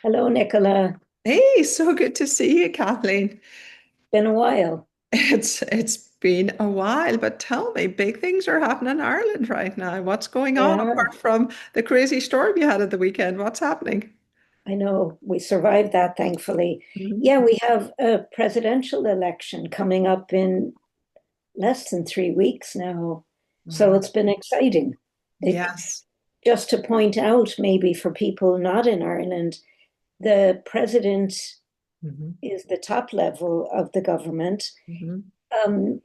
Hello, Nicola. Hey, so good to see you, Kathleen. Been a while. It's been a while, but tell me, big things are happening in Ireland right now. What's going They on are. apart from the crazy storm you had at the weekend? What's happening? I know we survived that, thankfully. Mhm. Yeah, we have a presidential election coming up in less than 3 weeks now. So Wow. it's been exciting. It, Yes. just to point out, maybe for people not in Ireland, the president Hmm. is the top level of the government, Hmm. um,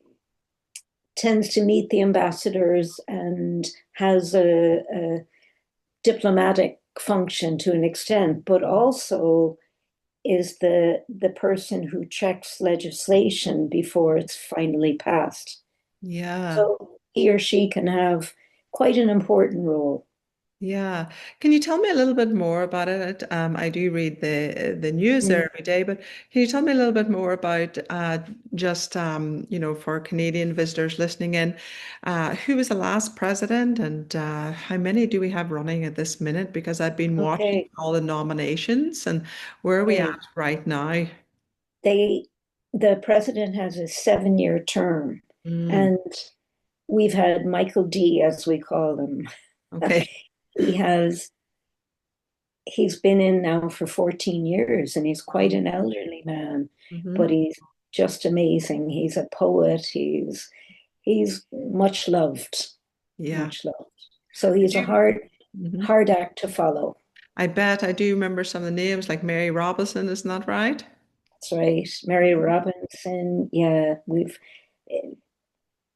tends to meet the ambassadors and has a diplomatic function to an extent, but also is the person who checks legislation before it's finally passed. Yeah. So he or she can have quite an important role. Yeah. Can you tell me a little bit more about it? I do read the news there Mm, every day, but can you tell me a little bit more about just for Canadian visitors listening in, who was the last president and how many do we have running at this minute? Because I've been watching okay, all the nominations and where are we at okay. right now? They the president has a 7-year term, Mm, and we've had Michael D, as we call him. okay. He has he's been in now for 14 years and he's quite Wow. an elderly man, but Hmm. he's just amazing. He's a poet. He's Yeah. much loved. So I he's a do. Mhm. hard act to follow. I bet I do remember some of the names like Mary Robinson, isn't that right? That's right. Mary Robinson. Yeah,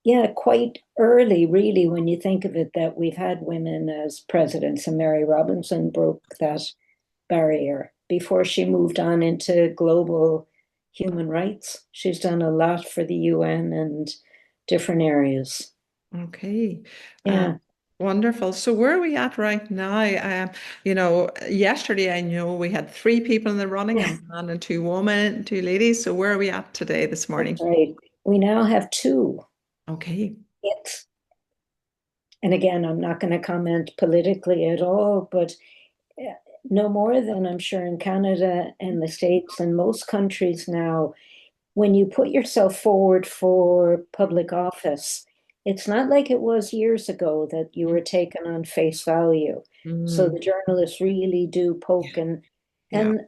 yeah, quite early, really, when you think of it, that we've had women as presidents, and Mary Robinson broke that barrier before she moved on into global human rights. She's done a lot for the UN and different areas. Okay. Uh, Yeah. Wonderful. So where are we at right now? Yesterday I know we had three people in the running, a Yeah, man and two women, two ladies. So where are we at today, this that's morning? right. We now have two. Okay. It's, and again, I'm not going to comment politically at all, but uh, no more than I'm sure in Canada and the States and most countries now, when you put yourself forward for public office, it's not like it was years ago that you were taken on face value. So Mm, the journalists really do yeah. poke, Yeah. and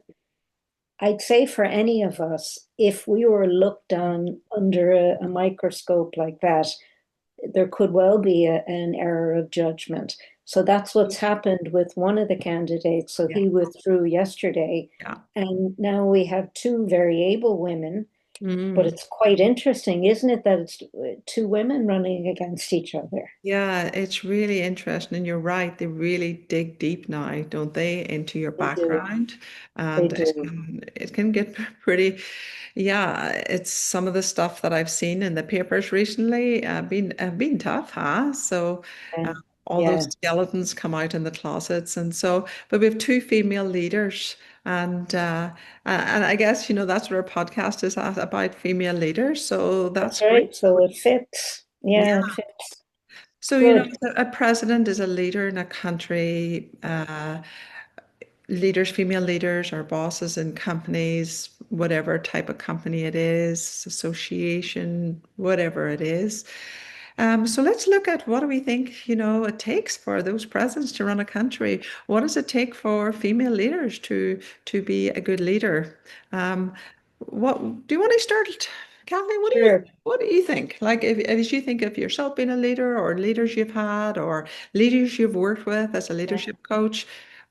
I'd say for any of us, if we were looked on under a microscope like that, there could well be an error of judgment. So that's what's happened with one of the candidates. So Yeah. he withdrew yesterday, Yeah. and now we have two very able women, but Mm. it's quite interesting, isn't it, that it's two women running against each other? Yeah, it's really interesting, and you're right. They really dig deep now, don't they, into your They do. background, They and do. it can get pretty. Yeah, it's some of the stuff that I've seen in the papers recently. Been tough, huh? So, uh, Yeah. all those Yeah. skeletons come out in the closets, and so. But we have two female leaders, and I guess that's what our podcast is about female leaders. So That's that's great. right. So it fits. Yeah, it fits. So, Good. a president is a leader in a country. Leaders, female leaders, are bosses in companies, whatever type of company it is, association, whatever it is. So let's look at what do we think, it takes for those presidents to run a country. What does it take for female leaders to be a good leader? Um, what do you want to start, Kathleen? Sure. What do you think? Like, if as you think of yourself being a leader, or leaders you've had, or leaders you've worked with as a Yeah. leadership coach,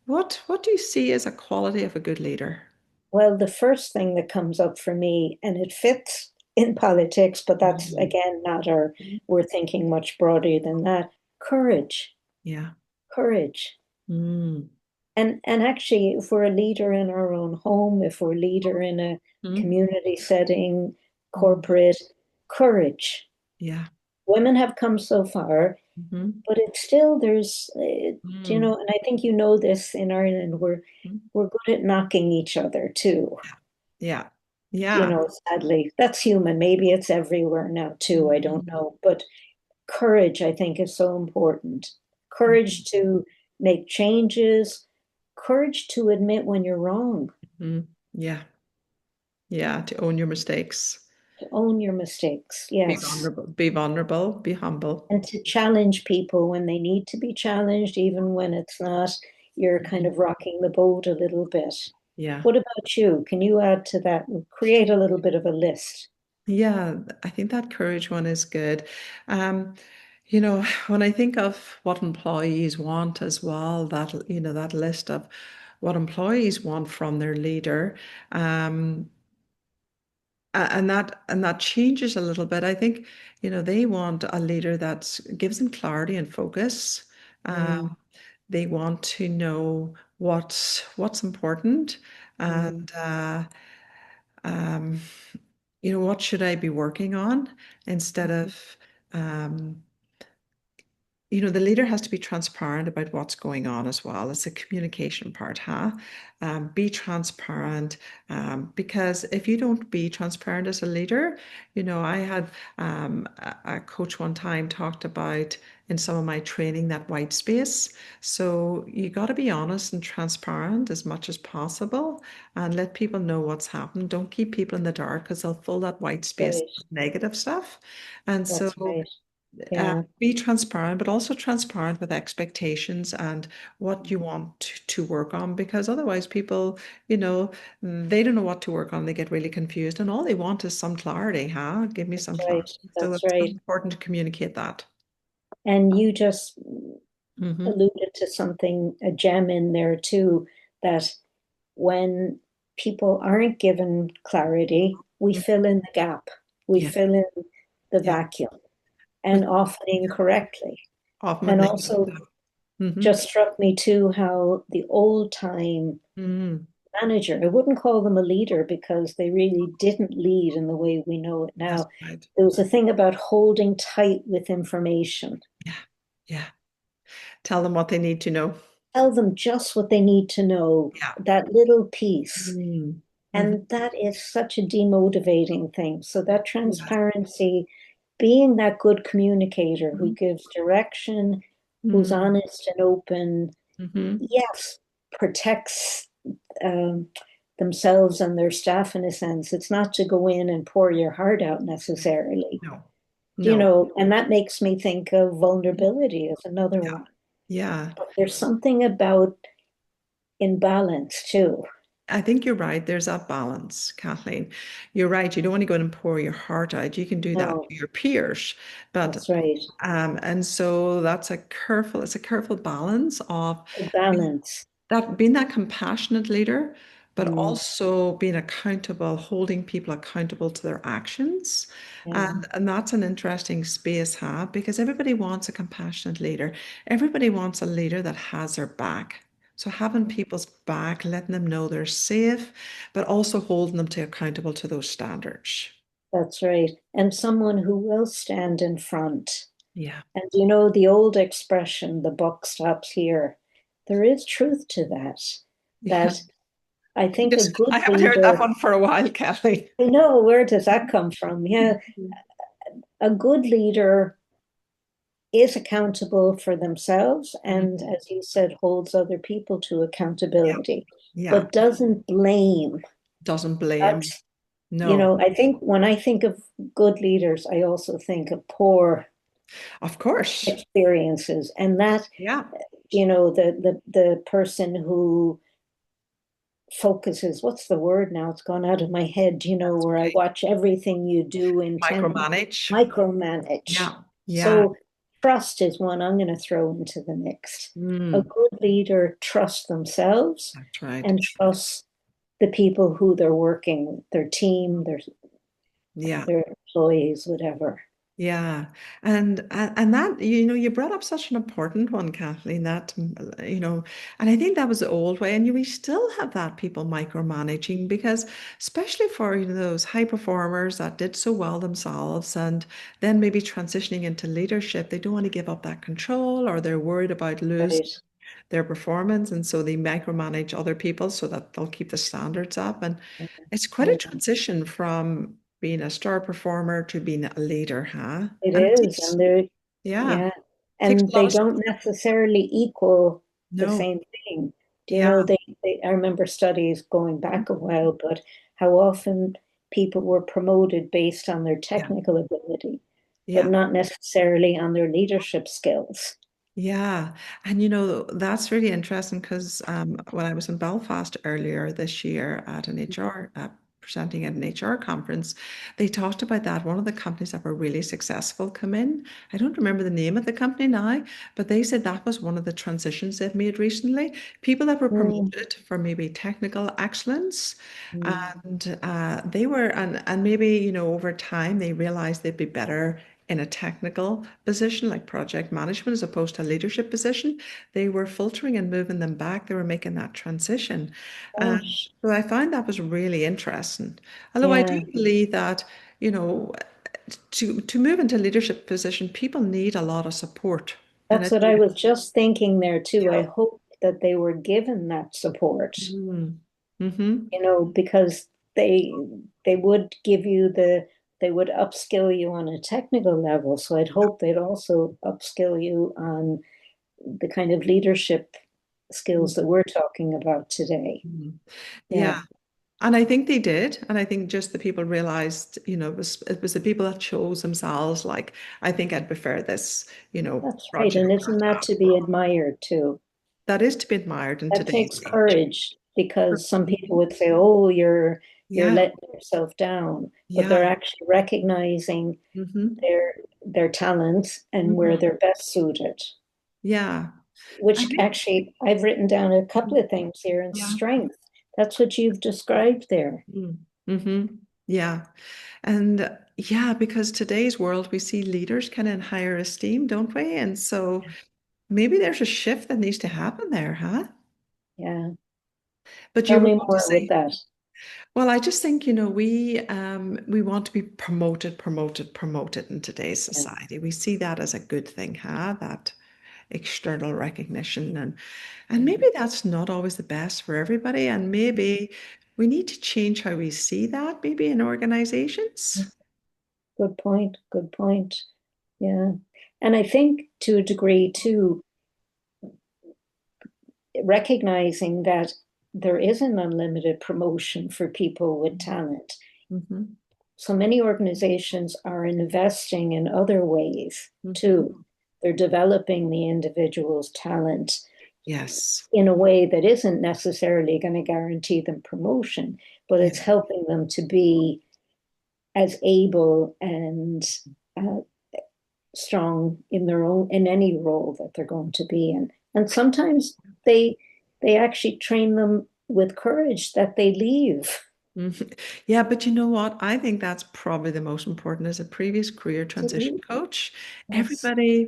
what do you see as a quality of a good leader? Well, the first thing that comes up for me, and it fits in politics, but that's Mm. again not our, we're thinking much broader than that. Courage, Yeah. courage. Mm. And actually, if we're a leader in our own home, if we're a leader in a Mm. community setting, Mm. corporate, courage. Yeah. Women have come so far, Hmm. but it's still there's, Mm. and I think you know this in Ireland, Mm. we're good at knocking each other too. Yeah. Yeah. Sadly, that's human. Maybe it's everywhere now too. I don't Mm. know, but courage, I think, is so important. Mm. Courage to make changes, courage to admit when you're wrong, Mm. Yeah. Yeah. To own your mistakes. to own your mistakes. Be Yes. vulnerable. Be vulnerable. Be humble. And to challenge people when they need to be challenged, even when it's not, you're kind Mhm. of rocking the boat a little bit. Yeah. What about you? Can you add to that and create a little bit of a list? Yeah, I think that courage one is good. Um, when I think of what employees want as well, that list of what employees want from their leader, um, and that changes a little bit. I think, they want a leader that gives them clarity and focus. Mm, They want to know what's important, mm, and um, what should I be working on instead of, um, the leader has to be transparent about what's going on as well. It's a communication part, huh? Be transparent, because if you don't be transparent as a leader, I had a coach one time talked about in some of my training that white space. So you got to be honest and transparent as much as possible and let people know what's happened. Don't keep people in the dark because they'll fill that white space right. with negative stuff. And That's so right. Yeah. be transparent, but also transparent with expectations and what you want to work on, because otherwise people, they don't know what to work on. They get really confused and all they want is some clarity, huh? Give me some That's right. clarity. So That's it's really right. important to communicate that. And you just Hmm. alluded to something, a gem in there too, that when people aren't given clarity, we fill in the gap, we Yeah, fill in the yeah. vacuum, Which and often incorrectly. often with And negative also, stuff. Hmm. just struck me too how the old time Hmm. manager, I wouldn't call them a leader because they really didn't lead in the way we know it That's now. right. There was a thing about holding tight with information. Yeah, yeah. Tell them what they need to know. Tell them just what they need to know, Yeah. that little piece. Mm. Hmm. And that is such a demotivating thing. So that Yeah. transparency, being that good communicator who gives direction, who's Mm-hmm. honest and open, Mm-hmm. yes, protects um, themselves and their staff in a sense. It's not to go in and pour your heart out necessarily, No, you no. know, and that makes me think of vulnerability as another Yeah. one. Yeah. But there's something about imbalance too. I think you're right. There's that balance, Kathleen. You're right. You don't want to go in and pour your heart out. You can do that No, to your peers, but that's right. and so it's a careful balance of A balance. being that compassionate leader, but Mm, also being accountable, holding people accountable to their actions. yeah, And that's an interesting space, huh? Because everybody wants a compassionate leader. Everybody wants a leader that has their back. So having people's back, letting them know they're safe, but also holding them to accountable to those standards. that's right. And someone who will stand in front. Yeah. And you know, the old expression, the buck stops here. There is truth to that. Yeah. That I think a I good haven't heard that leader, one for a while, Kelly. I know, where does that come from? Yeah, a good leader is accountable for themselves and, Mhm. as you said, holds other people to Yeah. accountability, Yeah. but doesn't blame. Doesn't blame. That's, you No. know, I think when I think of good leaders, I also think of poor Of course. experiences. And that, Yeah. you know, the person who focuses, what's the word now? It's gone out of my head, you know, That's where I okay. watch everything you do intently, Micromanage. micromanage. Yeah. Yeah. So trust is one I'm going to throw into the mix. A Mm, good leader trusts themselves that's right. and trusts the people who they're working with, their team, Yeah. their employees, whatever. Yeah. And that, you brought up such an important one, Kathleen, that, and I think that was the old way. And we still have that people micromanaging because especially for, those high performers that did so well themselves and then maybe transitioning into leadership, they don't want to give up that control or they're worried about losing Right. their performance. And so they micromanage other people so that they'll keep the standards up. And it's quite a Yeah, transition from being a star performer to being a leader, huh? it And it is. takes, And they're, yeah, yeah. takes And a lot they of don't support. necessarily equal the No, same thing. Do you Yeah, know I remember studies going back a while, but how often people were promoted based on their yeah, technical ability, but yeah. not necessarily on their leadership skills. Yeah, and that's really interesting because when I was in Belfast earlier this year at an HR presenting at an HR conference, they talked about that. One of the companies that were really successful come in. I don't remember the name of the company now, but they said that was one of the transitions they've made recently. People that were Mm, promoted for maybe technical excellence, mm. and they were, and maybe over time they realized they'd be better in a technical position like project management as opposed to a leadership position. They were filtering and moving them back. They were making that transition. Gosh, So I find that was really interesting. Although I do yeah, believe that, you know, to move into a leadership position, people need a lot of support. And that's it, what I was just thinking there too. I hope that they were given that support, mm, hmm because they they would give you they would upskill you on a technical level. So I'd hope they'd also upskill you on the kind of leadership skills that we're talking about today. yeah. Yeah, And I think they did. And I think just the people realized, it was the people that chose themselves, like, I think I'd prefer this, that's right. project And or isn't that task to be role. admired too? That is to be admired in That today's takes age. courage because some people would say, "Oh, you're Yeah. letting yourself down," but Yeah. they're actually recognizing hmm their talents and where hmm they're best suited. Yeah. I Which think, actually, I've written down a couple of things here in yeah. strength. That's what you've described there. Mm-hmm. Yeah. And yeah, because today's world, we see leaders kind of in higher esteem, don't we? And so maybe there's a shift that needs to happen there, huh? Yeah. But Tell you were me going to more with say, that. well, I just think, we want to be promoted, promoted, promoted in today's Yeah. society. We see that as a good thing, huh? That external recognition, and maybe that's not always the best for everybody. And maybe we need to change how we see that, maybe in organizations. Good point. Good point. Yeah. And I think to a degree too, recognizing that there is an unlimited promotion for people with talent. Mm-hmm. So many organizations are investing in other ways Mm-hmm. too. They're developing the individual's talent Yes. in a way that isn't necessarily going to guarantee them promotion, but Yeah. it's helping them to be as able and uh, strong in their own in any role that they're going to be in. And sometimes they they actually train them with courage that they leave Mhm. Yeah, but you know what? I think that's probably the most important as a previous career to transition leave. coach. Yes, Everybody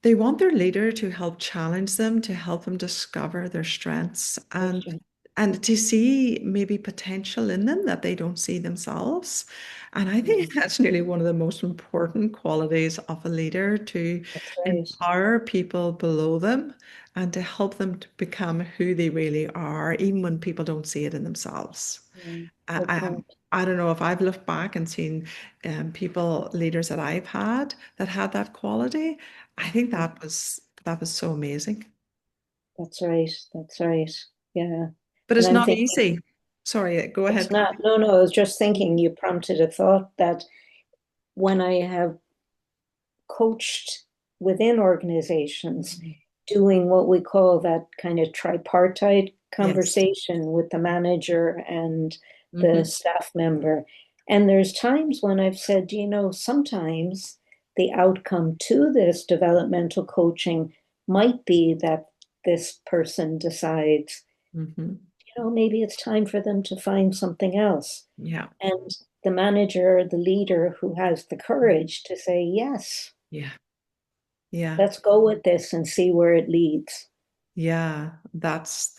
they want their leader to help challenge them, to help them discover their strengths that's and right. and to see maybe potential in them that they don't see themselves. And I Yeah, think that's nearly one of the most important qualities of a leader, to that's right. empower people below them and to help them to become who they really are, even when people don't see it in themselves. Yeah, I, good I, point. I don't know if I've looked back and seen people, leaders that I've had that quality. I think that was so amazing. That's right. That's right. Yeah. But And it's I'm not thinking easy. Sorry, go it's ahead, not, Kathy. no, no, I was just thinking you prompted a thought that when I have coached within organizations, doing what we call that kind of tripartite Yes. conversation with the manager and the hmm staff member. And there's times when I've said, sometimes the outcome to this developmental coaching might be that this person decides, hmm maybe it's time for them to find something else. Yeah. And the manager, the leader who has the courage to say, yes, Yeah. Yeah. let's go with this and see where it leads. Yeah. That's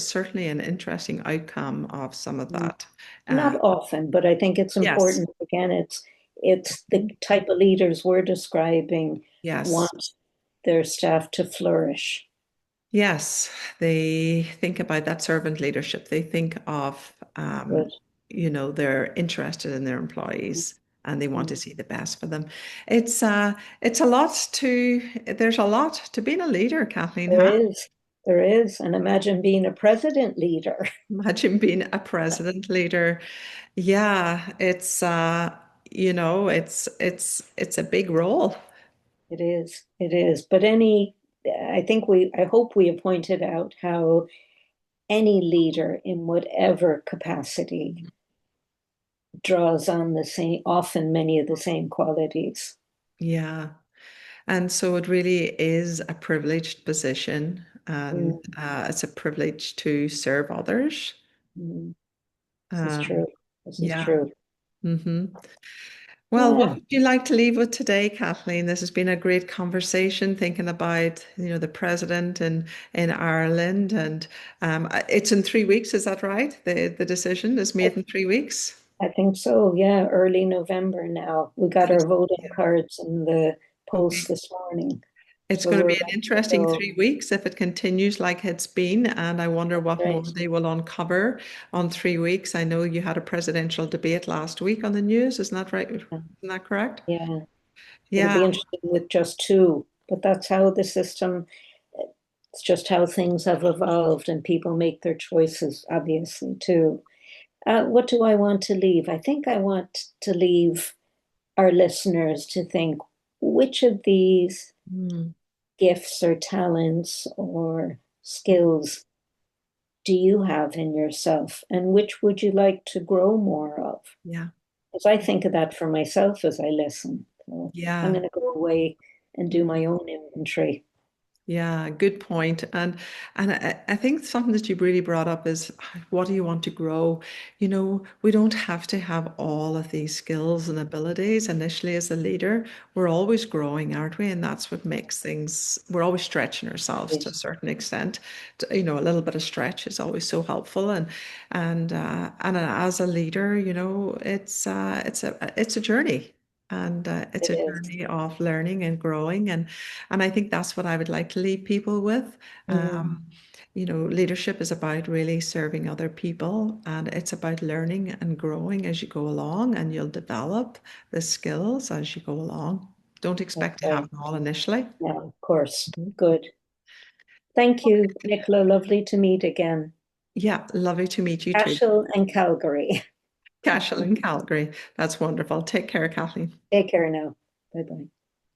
certainly an interesting outcome of some of Mm. that. Not Uh, often, but I think it's yes. important. Again, it's the Mhm. type of leaders we're describing Yes. want their staff to flourish. Yes, they think about that servant leadership. They think of, Good. they're interested in their employees and they want to Mm. see the best for them. It's a lot to, there's a lot to being a leader, Kathleen, There huh? is. There is. And imagine being a president leader. Imagine being a president leader. Yeah, it's a big role. It is. It is. But I hope we have pointed out how any leader in whatever capacity draws on the same, often many of the same qualities. Yeah. And so it really is a privileged position, and Mm, it's a privilege to serve others. mm. This is Um, true. This is yeah. true. hmm Well, what Yeah. would you like to leave with today, Kathleen? This has been a great conversation thinking about, the president in Ireland, and it's in 3 weeks, is that right? The decision is I, made in 3 weeks. I think so. Yeah. Early November now. We got And our it's, voting yeah, cards in the post okay. this morning. It's So going to we're be an ready to interesting go. 3 weeks if it continues like it's been, and I wonder what more Right. they will uncover on 3 weeks. I know you had a presidential debate last week on the news, isn't that right? Isn't that correct? Yeah. It'll Yeah, be interesting with just two, but that's how the system, it's just how things have evolved and people make their choices, obviously, too. What do I want to leave? I think I want to leave our listeners to think which of these Mm, gifts or talents or skills do you have in yourself and which would you like to grow more of? yeah, Because I think of that for myself as I listen. So I'm yeah. going to go away and do my own inventory. Yeah, good point. And I think something that you really brought up is what do you want to grow? We don't have to have all of these skills and abilities initially as a leader. We're always growing, aren't we? And that's what makes things, we're always stretching ourselves to a certain extent. A little bit of stretch is always so helpful. And as a leader, it's a journey. And it's It a is. journey of learning and growing, and I think that's what I would like to leave people with. Mm, Leadership is about really serving other people, and it's about learning and growing as you go along, and you'll develop the skills as you go along. Don't that's expect to have right. them all initially. Yeah, of course. Good. Thank you, Nicola. Lovely to meet again. Yeah, lovely to meet you too. Cashel and Calgary. Cashel in Calgary. That's wonderful. Take care, Kathleen. Take care now. Bye bye.